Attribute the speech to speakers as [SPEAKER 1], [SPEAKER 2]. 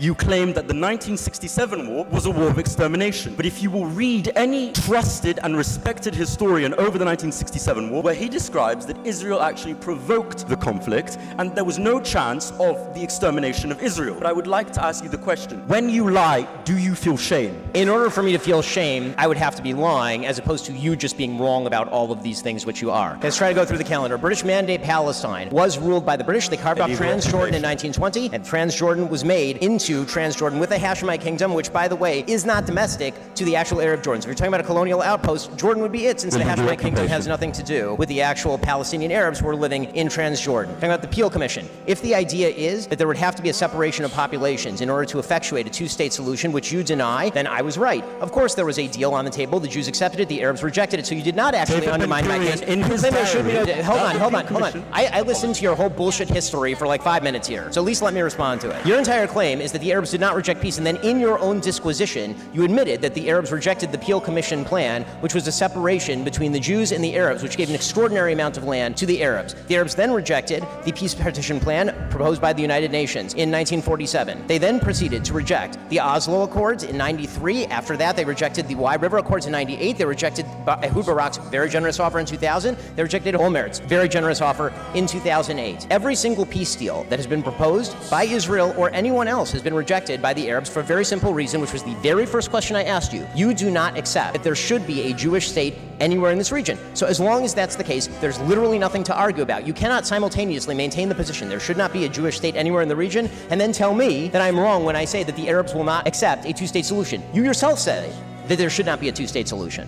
[SPEAKER 1] You claim that the 1967 war was a war of extermination. But if you will read any trusted and respected historian over the 1967 war, where he describes that Israel actually provoked the conflict and there was no chance of the extermination of Israel. But I would like to ask you the question, when you lie, do you feel shame?
[SPEAKER 2] In order for me to feel shame, I would have to be lying, as opposed to you just being wrong about all of these things which you are. Let's try to go through the calendar. British Mandate Palestine was ruled by the British. They carved off Transjordan in 1920, and Transjordan was made into Transjordan with the Hashemite kingdom, which, by the way, is not domestic to the actual Arab Jordans. If you're talking about a colonial outpost, Jordan would be it, since the Hashemite kingdom has nothing to do with the actual Palestinian Arabs who are living in Transjordan. Talking about the Peel Commission. If the idea is that there would have to be a separation of populations in order to effectuate a two-state solution, which you deny, then I was right. Of course, there was a deal on the table. The Jews accepted it. The Arabs rejected it. So you did not actually undermine my case. Hold on. I listened to your whole bullshit history for like 5 minutes here. So at least let me respond to it. Your entire claim is that the Arabs did not reject peace, and then in your own disquisition, you admitted that the Arabs rejected the Peel Commission plan, which was a separation between the Jews and the Arabs, which gave an extraordinary amount of land to the Arabs. The Arabs then rejected the peace partition plan proposed by the United Nations in 1947. They then proceeded to reject the Oslo Accords in 93. After that, they rejected the Wye River Accords in 98. They rejected Ehud Barak's very generous offer in 2000. They rejected Olmert's very generous offer in 2008. Every single peace deal that has been proposed by Israel or anyone else has been rejected by the Arabs for a very simple reason, which was the very first question I asked you. You do not accept that there should be a Jewish state anywhere in this region. So as long as that's the case, there's literally nothing to argue about. You cannot simultaneously maintain the position there should not be a Jewish state anywhere in the region and then tell me that I'm wrong when I say that the Arabs will not accept a two-state solution. You yourself say that there should not be a two-state solution.